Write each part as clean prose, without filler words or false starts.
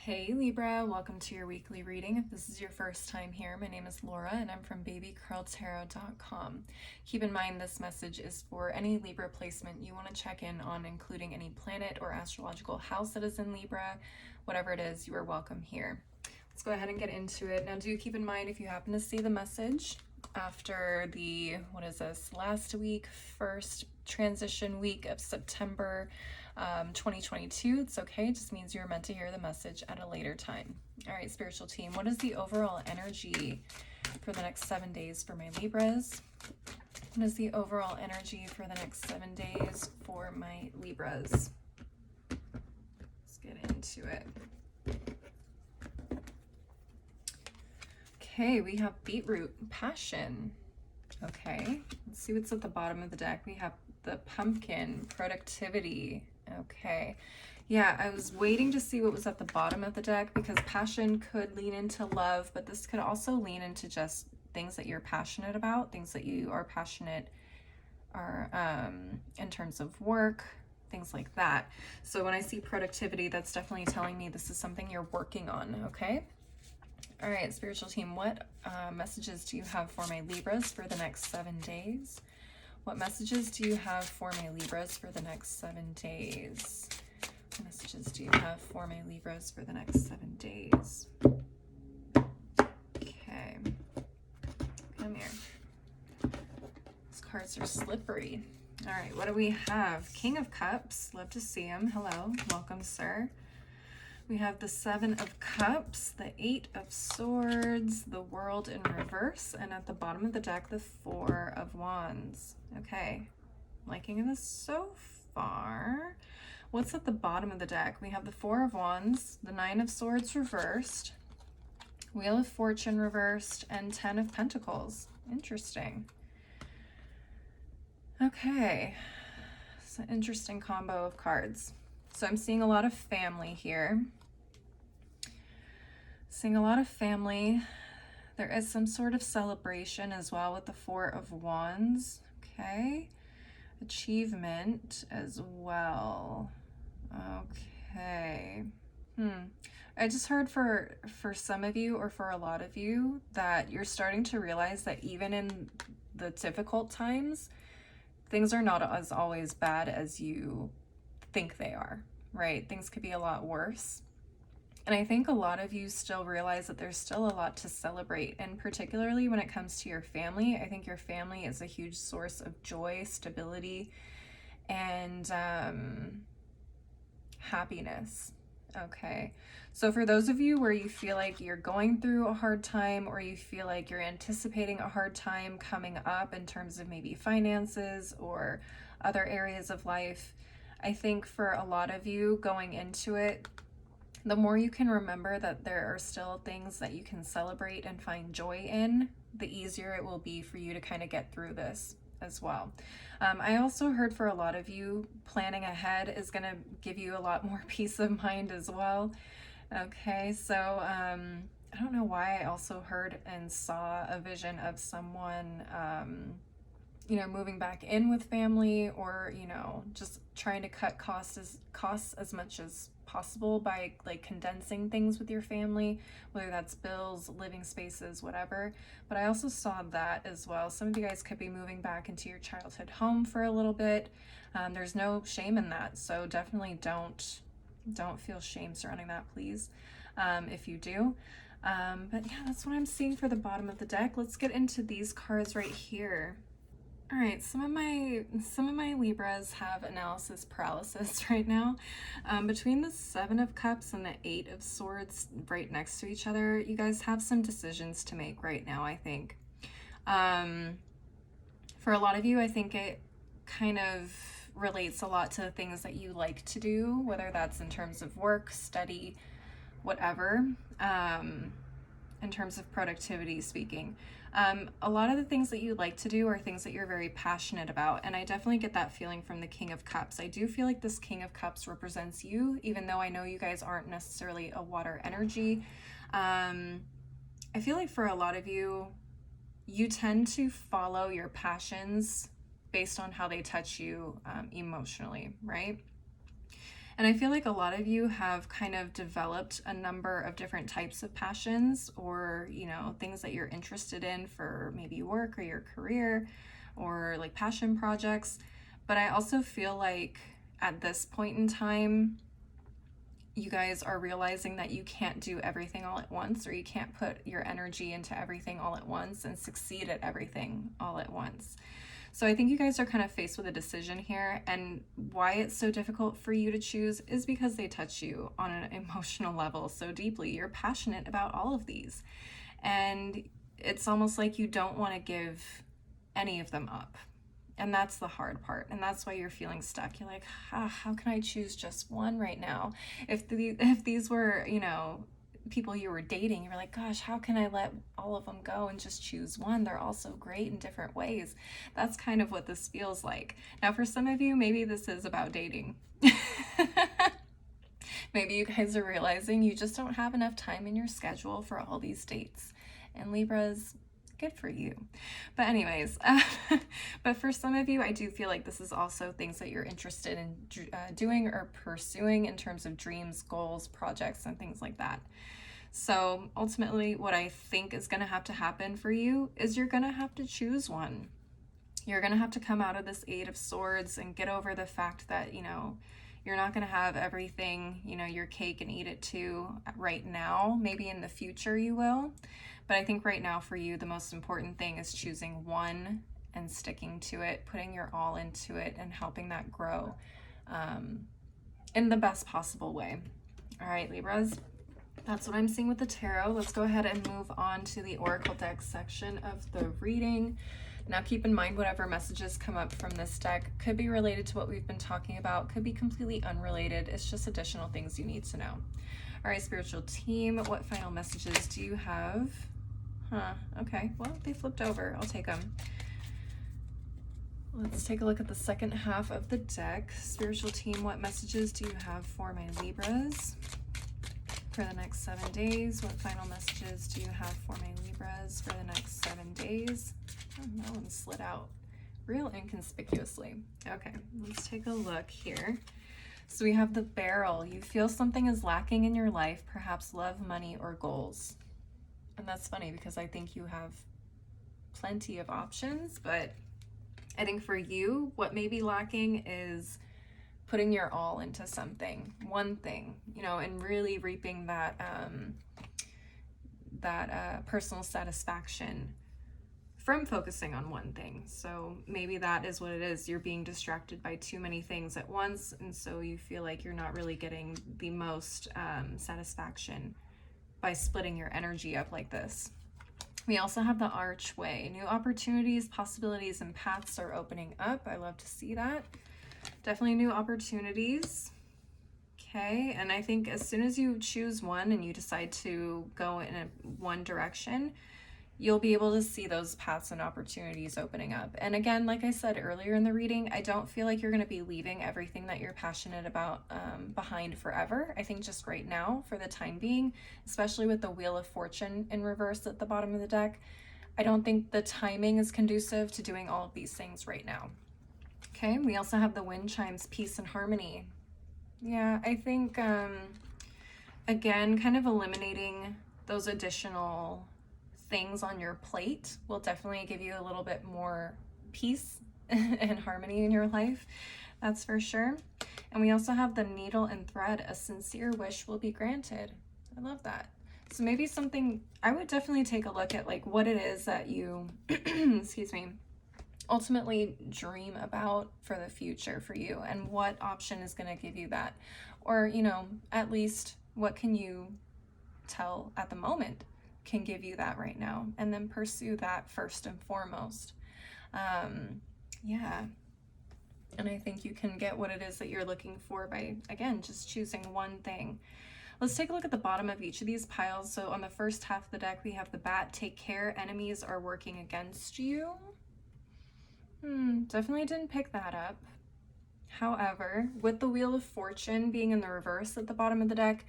Hey Libra, welcome to your weekly reading. If this is your first time here, my name is Laura and I'm from babycurltarot.com. Keep in mind this message is for any Libra placement you want to check in on, including any planet or astrological house that is in Libra. Whatever it is, you are welcome here. Let's go ahead and get into it. Now do keep in mind, if you happen to see the message after the, last week, first transition week of September 2022, it's okay. It just means you're meant to hear the message at a later time. All right, spiritual team, what is the overall energy for the next 7 days for my Libras? What is the overall energy for the next 7 days for my Libras? Let's get into it. Okay, we have beetroot, passion. Okay, let's see what's at the bottom of the deck. We have the pumpkin, productivity. Okay, yeah, I was waiting to see what was at the bottom of the deck because passion could lean into love, but this could also lean into just things that you're passionate about, things that you are passionate are in terms of work, things like that. So when I see productivity, that's definitely telling me this is something you're working on, okay? All right, spiritual team, what messages do you have for my Libras for the next 7 days? What messages do you have for my Libras for the next 7 days? What messages do you have for my Libras for the next 7 days? Okay. Come here. These cards are slippery. All right, what do we have? King of Cups. Love to see him. Hello. Welcome, sir. We have the 7 of Cups, the 8 of Swords, the World in reverse, and at the bottom of the deck, the 4 of Wands. Okay, liking this so far. What's at the bottom of the deck? We have the 4 of Wands, the 9 of Swords reversed, Wheel of Fortune reversed, and 10 of Pentacles. Interesting. Okay, it's an interesting combo of cards. So I'm seeing a lot of family here. Seeing a lot of family. There is some sort of celebration as well with the 4 of Wands. Okay. Achievement as well. Okay. I just heard for some of you, or for a lot of you, that you're starting to realize that even in the difficult times, things are not as always bad as you think they are, right? Things could be a lot worse. And I think a lot of you still realize that there's still a lot to celebrate, and particularly when it comes to your family. I think your family is a huge source of joy, stability, and happiness. Okay, so for those of you where you feel like you're going through a hard time, or you feel like you're anticipating a hard time coming up in terms of maybe finances or other areas of life, I think for a lot of you going into it, the more you can remember that there are still things that you can celebrate and find joy in, the easier it will be for you to kind of get through this as well. I also heard for a lot of you, planning ahead is going to give you a lot more peace of mind as well. Okay, so I don't know why I also heard and saw a vision of someone moving back in with family, or just trying to cut costs as much as possible by like condensing things with your family, whether that's bills, living spaces, whatever. But I also saw that as well. Some of you guys could be moving back into your childhood home for a little bit. There's no shame in that, so definitely don't feel shame surrounding that, please, if you do. But yeah, that's what I'm seeing for the bottom of the deck. Let's get into these cards right here. All right, some of my Libras have analysis paralysis right now. Between the 7 of Cups and the 8 of Swords right next to each other, you guys have some decisions to make right now, I think. For a lot of you, I think it kind of relates a lot to the things that you like to do, whether that's in terms of work, study, whatever, in terms of productivity speaking. A lot of the things that you like to do are things that you're very passionate about, and I definitely get that feeling from the King of Cups. I do feel like this King of Cups represents you, even though I know you guys aren't necessarily a water energy. I feel like for a lot of you, you tend to follow your passions based on how they touch you emotionally, right? And I feel like a lot of you have kind of developed a number of different types of passions, or, you know, things that you're interested in for maybe work or your career, or like passion projects. But I also feel like at this point in time, you guys are realizing that you can't do everything all at once, or you can't put your energy into everything all at once and succeed at everything all at once. So I think you guys are kind of faced with a decision here, and why it's so difficult for you to choose is because they touch you on an emotional level so deeply. You're passionate about all of these, and it's almost like you don't want to give any of them up. And that's the hard part, and that's why you're feeling stuck. You're like, how can I choose just one right now? If these were, you know, people you were dating, you were like, gosh, how can I let all of them go and just choose one? They're all so great in different ways. That's kind of what this feels like. Now, for some of you, maybe this is about dating. Maybe you guys are realizing you just don't have enough time in your schedule for all these dates. And Libras, good for you. But anyways, but for some of you, I do feel like this is also things that you're interested in doing or pursuing in terms of dreams, goals, projects, and things like that. So ultimately, what I think is going to have to happen for you is you're going to have to choose one. You're going to have to come out of this Eight of Swords and get over the fact that, you know, you're not going to have everything, you know, your cake and eat it too right now. Maybe in the future you will. But I think right now for you, the most important thing is choosing one and sticking to it, putting your all into it, and helping that grow in the best possible way. All right, Libras, that's what I'm seeing with the tarot. Let's go ahead and move on to the Oracle deck section of the reading. Now, keep in mind, whatever messages come up from this deck could be related to what we've been talking about, could be completely unrelated. It's just additional things you need to know. All right, spiritual team, what final messages do you have? Okay, well, they flipped over. I'll take them. Let's take a look at the second half of the deck. Spiritual team, what messages do you have for my Libras for the next 7 days? What final messages do you have for my Libras for the next 7 days? Oh, that one slid out real inconspicuously. Okay, let's take a look here. So we have the Barrel. You feel something is lacking in your life, perhaps love, money, or goals. And that's funny because I think you have plenty of options, but I think for you, what may be lacking is putting your all into something, one thing, you know, and really reaping that personal satisfaction from focusing on one thing. So maybe that is what it is. You're being distracted by too many things at once, and so you feel like you're not really getting the most satisfaction by splitting your energy up like this. We also have the Archway. New opportunities, possibilities, and paths are opening up. I love to see that. Definitely new opportunities. Okay, and I think as soon as you choose one and you decide to go in one direction, you'll be able to see those paths and opportunities opening up. And again, like I said earlier in the reading, I don't feel like you're going to be leaving everything that you're passionate about behind forever. I think just right now, for the time being, especially with the Wheel of Fortune in reverse at the bottom of the deck, I don't think the timing is conducive to doing all of these things right now. Okay, we also have the Wind Chimes, Peace and Harmony. Yeah, I think, again, kind of eliminating those additional things on your plate will definitely give you a little bit more peace and harmony in your life. That's for sure. And we also have the Needle and Thread. A sincere wish will be granted. I love that. So maybe something, I would definitely take a look at like what it is that you, excuse me, ultimately dream about for the future for you, and what option is going to give you that, or, you know, at least what can you tell at the moment can give you that right now, and then pursue that first and foremost. Yeah, and I think you can get what it is that you're looking for by, again, just choosing one thing. Let's take a look at the bottom of each of these piles. So on the first half of the deck, we have the Bat. Take care, enemies are working against you. Definitely didn't pick that up. However, with the Wheel of Fortune being in the reverse at the bottom of the deck,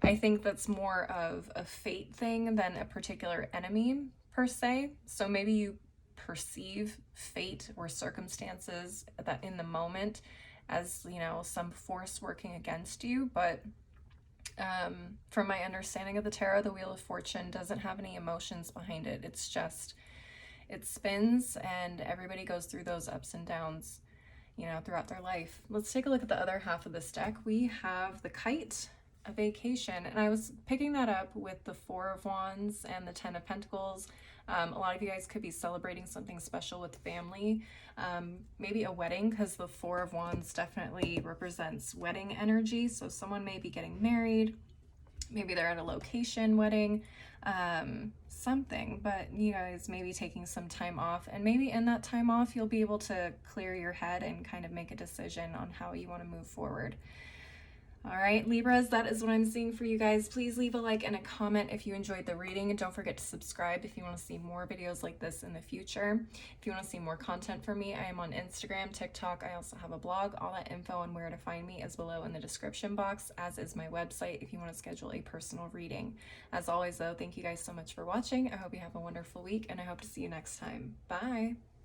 I think that's more of a fate thing than a particular enemy per se. So maybe you perceive fate or circumstances that in the moment as, you know, some force working against you. But from my understanding of the tarot, the Wheel of Fortune doesn't have any emotions behind it. It's just, it spins, and everybody goes through those ups and downs, you know, throughout their life. Let's take a look at the other half of this deck. We have the Kite, a vacation, and I was picking that up with the Four of Wands and the Ten of Pentacles. A lot of you guys could be celebrating something special with family, maybe a wedding, because the Four of Wands definitely represents wedding energy. So someone may be getting married, maybe they're at a location wedding, something, but you guys may be taking some time off, and maybe in that time off you'll be able to clear your head and kind of make a decision on how you want to move forward. All right, Libras, that is what I'm seeing for you guys. Please leave a like and a comment if you enjoyed the reading, and don't forget to subscribe if you want to see more videos like this in the future. If you want to see more content from me, I am on Instagram, TikTok. I also have a blog. All that info on where to find me is below in the description box, as is my website if you want to schedule a personal reading. As always, though, thank you guys so much for watching. I hope you have a wonderful week, and I hope to see you next time. Bye.